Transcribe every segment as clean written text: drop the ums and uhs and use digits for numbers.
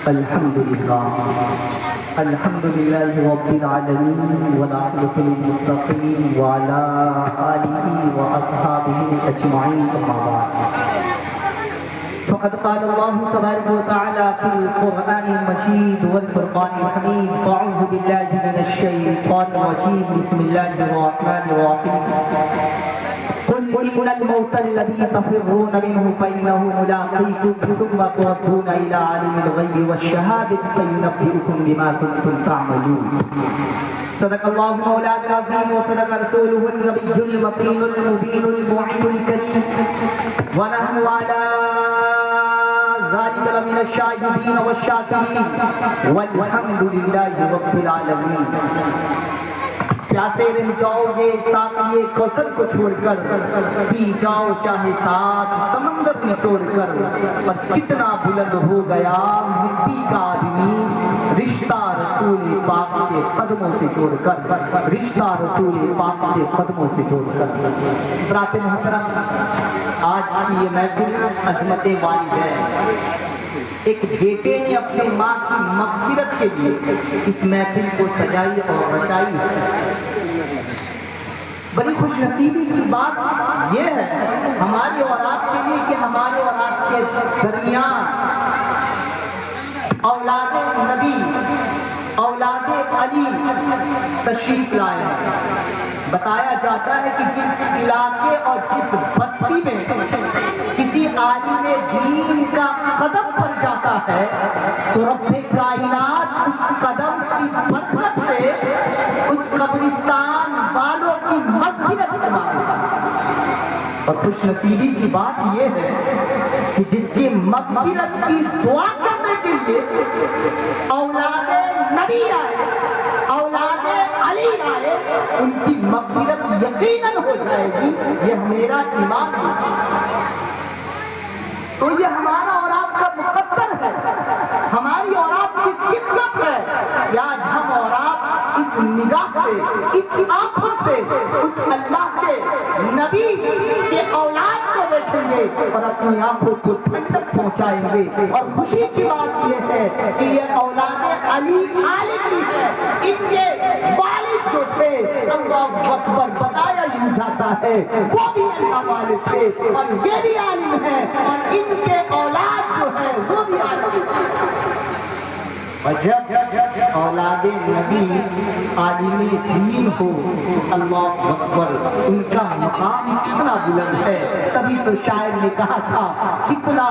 الحمد لله رب العالمين والعاقبة للمتقين وعلى آله وأصحابه أجمعين أما بعد فقد قال الله تبارك وتعالى في القرآن المجيد والفرقان الحميد أعوذ بالله من الشيطان الرجيم بسم الله الرحمن الرحيم قل إن الموت الذي تفرون منه فإنه ملاقيكم ثم تردون إلى عالم الغيب والشهادة فينبئكم بما كنتم تعملون صدق الله مولانا العظيم وصدق رسوله النبي المتين المبين الموعد الكريم ونحن على ذلك من الشاهدين والشاكرين والحمد لله رب العالمين پیاسے رہ جاؤ گے ساقیے کوثر کو چھوڑ کر، پی جاؤ چاہے ساتھ سمندر میں توڑ کر، پر کتنا بلند ہو گیا مٹی کا آدمی رشتہ رسول پاک کے قدموں سے جوڑ کر، رشتہ رسول پاک کے قدموں سے جوڑ کر۔ حضرات محترم، آج کی یہ محفل عظمت والد ہے۔ ایک بیٹے نے اپنے ماں کی مغفرت کے لیے اس محفل کو سجائی اور بچائی ہے۔ بڑی خوش نصیبی کی بات یہ ہے ہماری اولاد کے لیے کہ ہمارے اولاد کے درمیان اولاد نبی، اولاد علی تشریف لائے ہیں۔ بتایا جاتا ہے کہ جس علاقے اور جس بستی میں کسی عالم دین کا قدم پڑ جاتا ہے تو رب کائنات اس قدم کی برکت سے اس قبرستان والوں کی مغفرت فرما دیتا ہے۔ اور خوش نصیبی کی بات یہ ہے کہ جس کی مغفرت کی دعا کرنے کے لیے اولاد نبی آئے، اولاد علی آئے، ان کی مغفرت یقیناً ہو جائے گی، یہ میرا ایمان ہے۔ تو یہ ہمارا اور آپ کا مقدر ہے، ہماری اور آپ کی قسمت ہے کہ آج ہم اور آپ اس نگاہ سے، اس آنکھوں سے اس اللہ کے نبی کے اولاد کو دیکھیں گے اور اپنی آنکھوں کو ٹھنڈک پہنچائیں گے۔ اور خوشی کی بات یہ ہے کہ یہ اولاد علی عالم بھی ہے، ان کے والد جو تھے اللہ اکبر بتایا یوں جاتا ہے وہ بھی اللہ والد تھے اور یہ بھی عالم ہے، اور ان کے اولاد جو ہے وہ بھی عالم ہے۔ اور جب اولاد نبی عالم دین ہو اللہ اکبر، ان کا مقام کتنا بلند ہے۔ تبھی تو شاعر نے کہا تھا کتنا،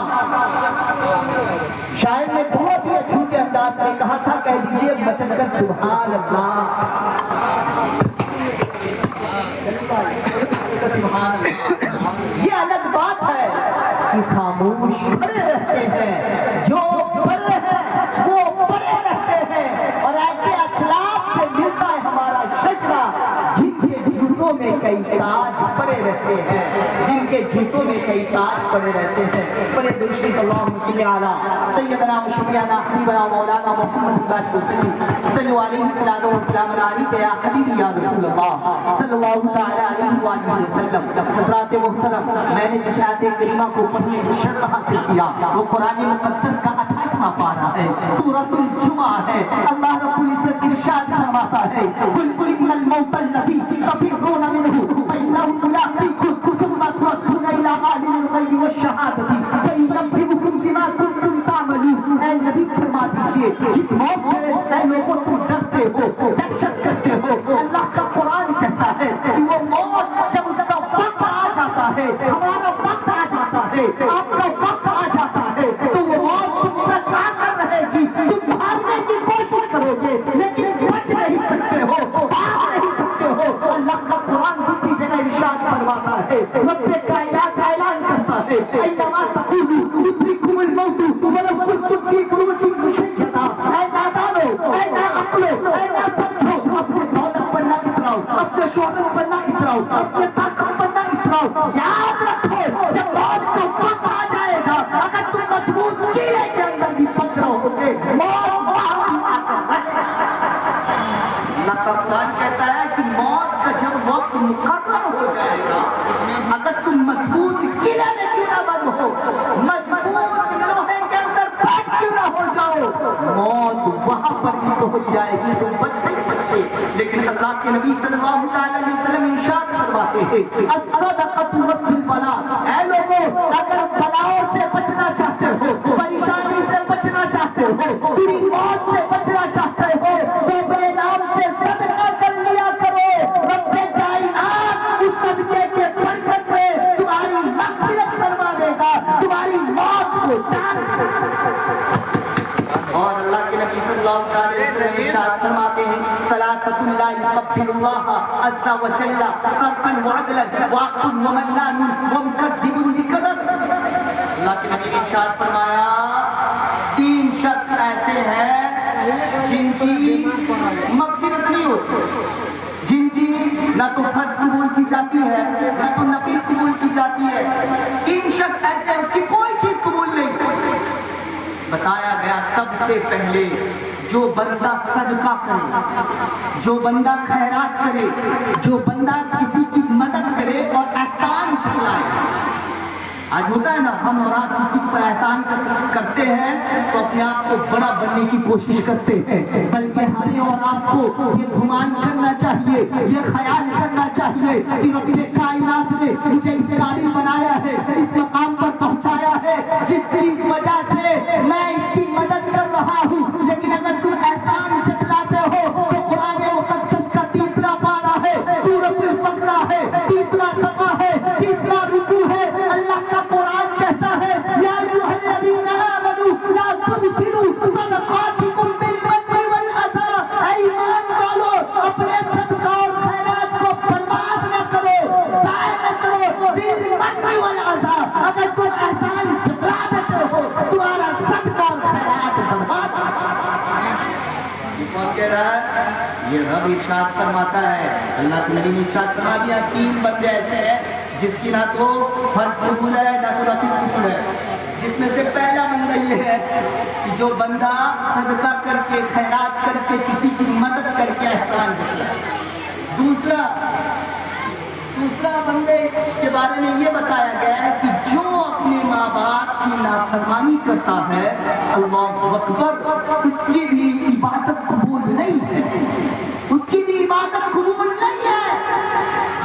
شاعر نے بہت ہی اچھے انداز میں کہا تھا، کہہ دیجئے مچل کر سبحان اللہ، سبحان اللہ۔ یہ الگ بات ہے کہ خاموش پڑے رہتے ہیں، جو پڑے ہیں وہ پڑے رہتے ہیں، اور ایسے اخلاق سے ملتا ہے ہمارا شجرا جن کے جوتوں میں کئی تاج پڑے رہتے ہیں، جن کے جوتوں میں کئی تاج پڑے رہتے ہیں۔ بڑے درشی اللہم صلی علی سیدنا و شفیعنا حبیبنا مولانا محمد صلی علیہ وسلم علیہ یا حبیبی یا رسول اللہ صلی اللہ علیہ وآلہ وسلم۔ حضرات محترم، میں نے جس آیت کریمہ کو پڑھنے کی شرح حاصل کیا وہ قرآن مقدس کا 28واں پارہ ہے، سورۃ الجمعہ ہے۔ اللہ رب العزت ارشاد فرماتا ہے قل ان الموت الذی تفرون منہ فإنہ ملاقیکم ثم تردون الی عالم الغیب والشہادۃ فینبئکم بما کنتم تعملون۔ اے نبی فرما دیجئے جس موت سے اے لوگوں تم ڈرتے ہو، دہشت کرتے ہو، اللہ کا قرآن کہتا ہے کہ وہ موت جب اس کا وقت آ جاتا ہے، ہمارا وقت آ جاتا ہے، آپ کا وقت آ جاتا ہے، تو وہ موت تم سے کیا کر رہے گی؟ تم بھاگنے کی کوشش کرو گے لیکن بچ نہیں سکتے ہو، بھاگ نہیں سکتے ہو۔ اللہ کا قرآن دوسری جگہ ارشاد فرماتا ہے، رب کائنات اعلان کرتا ہے اینما تقولوا یدرککم الموت ولو کنتم فی بروج مشیدہ۔ اے نادانو، اے ناعقلو، اے ناسمجھو، اپنے دولت پر نہ اتراؤ، اپنے شہرت پر نہ اتراؤ، اپنے طاقت پر نہ اتراؤ۔ یاد رکھو جب موت کا وقت آ جائے گا اگر تم مضبوط کیلے کے اندر بھی پھنس رہو گے، موت باہر آ کر اللہ کا قرآن کہتا ہے کہ موت کا جب وقت مقرر ہو جائے گا اگر تم مضبوط قلعے میں کیوں نہ بند ہو، مضبوط لوہے کے اندر بیٹھ کیوں نہ ہو جاؤ، موت وہاں پر بھی پہنچ جائے گی، تم بچ نہیں سکتے۔ لیکن اللہ کے نبی صلی اللہ علیہ وسلم ارشاد فرماتے ہیں الصدقۃ رد البلاء، اے لوگوں اگر بلاؤں سے بچنا چاہتے ہو، پریشانی سے بچنا چاہتے ہو، بری موت سے بچنا چاہتے ہو، تو اپنے نام سے صدقہ کر لیا کرو۔ رب کائنات اس صدقے کے برکت سے تمہاری مغفرت فرما دے گا، تمہاری موت کو ٹال دے گا۔ اور اللہ کے نبی صلی اللہ علیہ وسلم ارشاد فرماتے ہیں ثلاثۃ لا يقبل الله عز وجل صرفا وعدلا وعق ومنان ومكذب بكذب۔ اللہ کے نبی نے ارشاد فرمایا تین شخص ایسے ہیں جن کی مغفرت نہیں ہوتی، جن کی نہ تو فرض قبول کی جاتی ہے نہ تو نفل قبول کی جاتی ہے۔ تین شخص ایسے ہیں اس کی کوئی چیز قبول نہیں ہوتی۔ بتایا گیا سب سے پہلے جو بندہ صدقہ کرے، جو بندہ خیرات کرے، جو بندہ کسی کی مدد کرے اور احسان جتلائے۔ آج ہوتا ہے نا ہم اور آپ کسی پر احسان کرتے ہیں تو اپنے آپ کو بڑا بننے کی کوشش کرتے ہیں، بلکہ ہمیں اور آپ کو یہ گمان کرنا چاہیے، یہ خیال کرنا چاہیے کہ رب کائنات نے مجھے اس قابل بنایا ہے، اس مقام پر پہنچایا ہے جس کی وجہ سے میں اس کی مدد کر رہا ہوں۔ لیکن اگر تم احسان جتلاتے ہو تو قرآن مقدس کا تیسرا پارہ ہے، سورۃ البقرہ ہے، تیسرا صفحہ ہے، تیسرا رکوع ہے، اللہ کا قرآن کہتا ہے یا ایھا الذین آمنوا لا تبطلوا صدقاتکم بالمن والأذى، اے ایمان والو اپنے صدقہ اور خیرات کو برباد نہ کرو، ضائع نہ کرو، بالمن والأذى۔ اگر تم احسان جتلا دیتے ہو تمہارا صدقہ اور خیرات برباد ہو۔ کون کہہ رہا ہے؟ یہ رب ارشاد فرماتا ہے، اللہ کے نبی نے ارشاد فرما دیا تین بندے ایسے ہیں جس کی نہ تو فرض قبول ہے نہ تو نفل قبول ہے۔ جس میں سے پہلا بندہ یہ ہے کہ جو بندہ صدقہ کر کے خیرات کر کے کسی کی مدد کر کے احسان جتلائے۔ دوسرا بندے کے بارے میں یہ بتایا گیا ہے کہ جو اپنے ماں باپ کی نافرمانی کرتا ہے، اللہ اکبر، اس کی بھی عبادت قبول نہیں ہے، اس کی بھی عبادت قبول نہیں ہے۔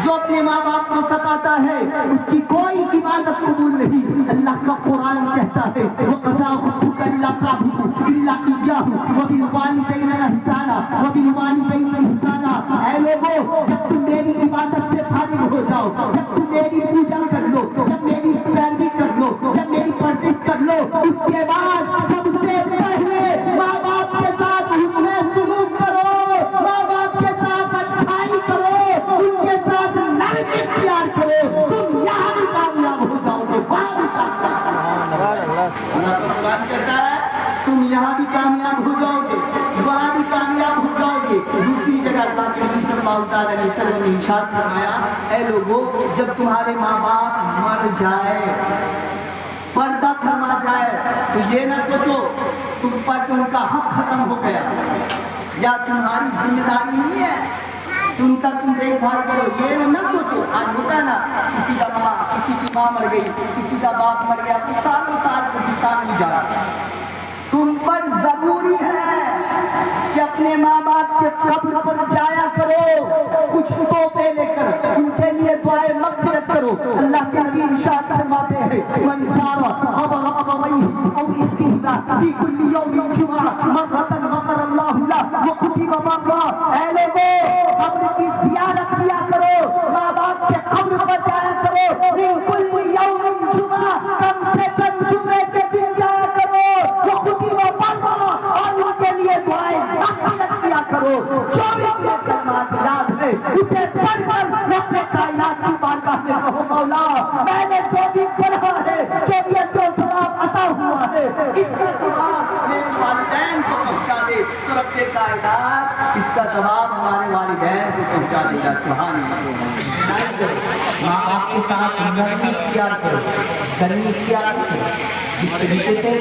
جو اپنے ماں باپ کو ستاتا ہے اس کی کوئی عبادت قبول نہیں۔ اللہ کا قرآن کہتا ہے وَقَضَىٰ رَبُّكَ أَلَّا تَعْبُدُوا إِلَّا إِيَّاهُ وَبِالْوَالِدَيْنِ إِحْسَانًا وَبِالْوَالِدَيْنِ إِحْسَانًا۔ اے لوگوں جب تم میری عبادت سے فارغ ہو جاؤ، جب تم میری پوجا کر لو، جب میری پیروی کر لو، جب میری پرستش کر لو، اس کے بعد سب سے پہلے ماں باپ کے ساتھ حسن سلوک کرو، ماں باپ کے ساتھ اچھائی کرو، ان کے ساتھ نرمی اختیار کرو، تم یہاں بھی کامیاب ہو جاؤ گے، وہاں بھی کامیاب ہو جاؤ گے۔ اللہ کا قرآن کہتا ہے تم یہاں بھی کامیاب ہو جاؤ گے، وہاں بھی کامیاب ہو جاؤ گے۔ دوسری جگہ اللہ کے نبی صلی اللہ علیہ وسلم نے ارشاد فرمایا اے لوگوں جب تمہارے ماں باپ مر جائے، پردہ فرما جائے، تو یہ نہ سوچو تم پر سے ان کا حق ختم ہو گیا یا تمہاری ذمہ داری نہیں ہے ان کا تم دیکھ بھال کرو، یہ نہ سوچو۔ آج ہوتا ہے نا کسی کی ماں مر گئی، کسی کا باپ مر گیا، تو سالوں سال پاکستان نہیں جا رہا۔ تم پر ضروری ہے کہ اپنے ماں باپ کے قبر پر جایا کرو، کچھ تحفے لے کر ان کے لیے دعائے مغفرت کرو۔ اللہ کے نبی ارشاد فرماتے ہیں من زار قبر ابویہ او استهزاء فی کل یوم جمعہ مرۃ غفر اللہ له وکتب مرہ۔ اے لوگوں قبر کی زیارت کیا کرو، ماں باپ کے قبر پر جایا کرو، من کل یوم جمعہ، کم سے کم جمعے کے دن جایا کرو، وکتب مرہ، اور ان کے لیے دعائیں مغفرت کیا کرو۔ جو بھی کلمات یاد ہے اسے پڑھ کر اپنے کائنات کی بارگاہ میں کہو مولا میں نے جو بھی پڑھا ہے، جو بھی جو ثواب عطا ہوا ہے، اس کا ثواب میرے والدین کو پہنچا دے، تو رب کائنات اس کا ثواب ہمارے والدین کو پہنچا دے گا۔ سبحان اللہ۔ ماں باپ کے ساتھ نرمی اختیار کرو، گرمی اختیار کرو، جس طریقے سے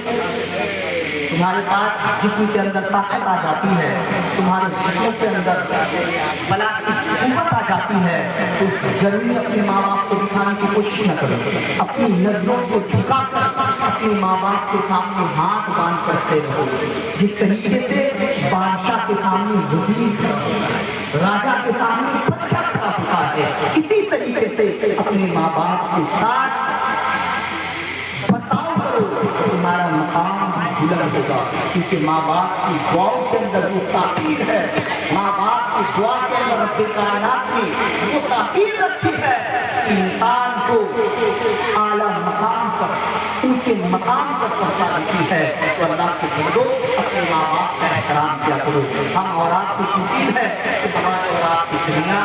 تمہارے پاس جسم کے اندر طاقت آ جاتی ہے، تمہارے جسم کے اندر بلا کی قوت آ جاتی ہے، تو گرمی اپنے ماں باپ کو دکھانے کی کوشش نہ کرو، اپنی نظروں کو جھکا کر اپنے ماں باپ کے سامنے ہاتھ باندھ کرتے رہو. جس طریقے سے بادشاہ کے سامنے وزیر کھڑا ہوتا ہے, راجا کے سامنے بادشاہ کھڑا ہوتا ہے, اسی طریقے سے اپنے ماں باپ کے ساتھ بتاؤ کرو تمہارا مقام بلند ہوگا. کیونکہ ماں باپ کی دعاؤں کے اندر وہ تاثیر ہے, ماں باپ کی دعا کے اندر رب کائنات نے وہ تاثیر رکھی ہے کہ انسان کو اعلیٰ مقام پر, اونچے مقام پر پہنچا دیتی ہے. تو اللہ کے بندو اپنے ماں باپ کا احترام کیا کرو. ہم اور آپ کی کوشش ہے کہ ہمارے اور آپ کی دنیا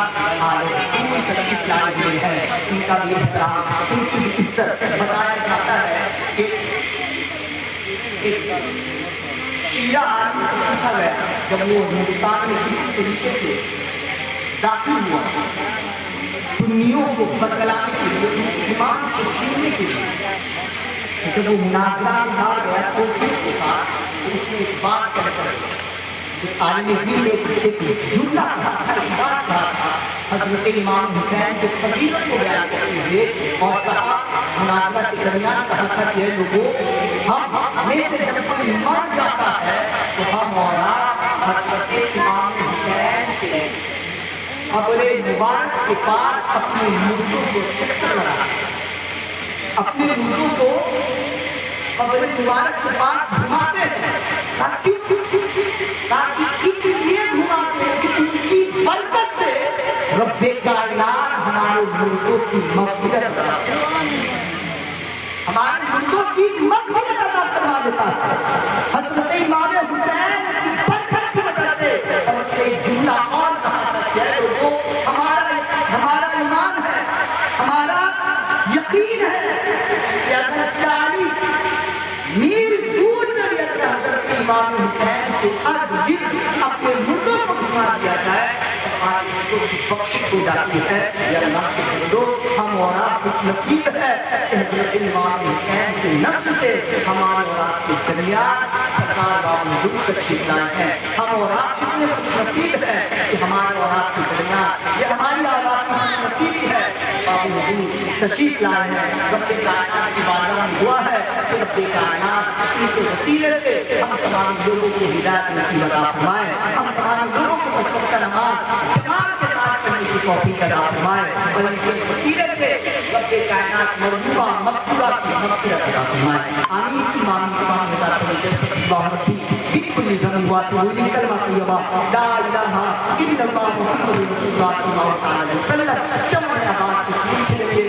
آلے رسول تشریف لائے ہوئے ہیں, ان کا بھی احترام, ان کی بھی عزت. بتایا جاتا ہے کہ شیعہ آدمی سے پوچھا گیا جب وہ ہندوستان میں کسی طریقے سے داخل ہوا سنیوں کو بدلانے کے لیے, ایمان کو چھیننے کے لیے, جب وہ مناظرہ میں ہار گیا تو کے ساتھ اس نے ایک بات کہہ کر اس عالم دین ایک جملہ بات کہا تھا حضرت امام حسین کے فضیلت کو بیان کرتے ہوئے, اور کہا مناظرہ کے درمیان کہا تھا کہ لوگوں ہم میں سے جب کوئی مر جاتا ہے تو ہم اور آپ حضرت امام حسین کے قبر مبارک کے پاس اپنے مردوں کو چکر لگاتے ہیں, اپنے مردوں کو قبر مبارک کے پاس گھماتے ہیں. تاکہ اس لیے گھماتے ہیں کہ ان کی برکت سے رب کائنات ہمارے مردوں کی مغفرت ہمارے مردوں کی مغفرت عطا فرما دیتا ہے. حضرت امام حسین کی برکت کی وجہ سے اور اس سے ایک جملہ اور کہا جاتا ہے تو وہ ہمارا ایمان ہے, ہمارا یقین ہے کہ اگر 40 میل دور سے بھی اگر حضرت امام حسین کے ارد گرد اپنے مردوں کو گھما دیا جائے تو ہمارے مردوں کی بخشش ہو جاتی ہے. یا اللہ کے بندو ہم اور آپ کی نصیب ہے کہ حضرت امام حسین کے نسل سے ہمارے اور آپ کے درمیان سرکار باب حضور تشریف لائے ہیں. ہم اور آپ کتنے خوش نصیب ہے کہ ہمارے اور آپ کے درمیان یہ ہماری اور آپ کی خوش نصیب ہے باب حضور تشریف لائے ہیں. رب کائنات کی بارگاہ میں دعا ہے کہ رب کائنات ان کے وسیلے سے ہم تمام لوگوں کو ہدایت نصیب عطا فرمائے, ہم تمام لوگوں کو بچوں کا نماز جماعت کے ساتھ پڑھنے کی توفیق عطا فرمائے, اور ان کے وسیلے سے رب کائنات مرحومہ مغفورہ کی مغفرت عطا فرمائے. آمین کی مانگ تمام ہدایت اللہ ربی بكل ذنب واتوب كلمة طيبة لا إله إلا الله محمد رسول الله صلى الله عليه وسلم. شمع آباد کی زندگی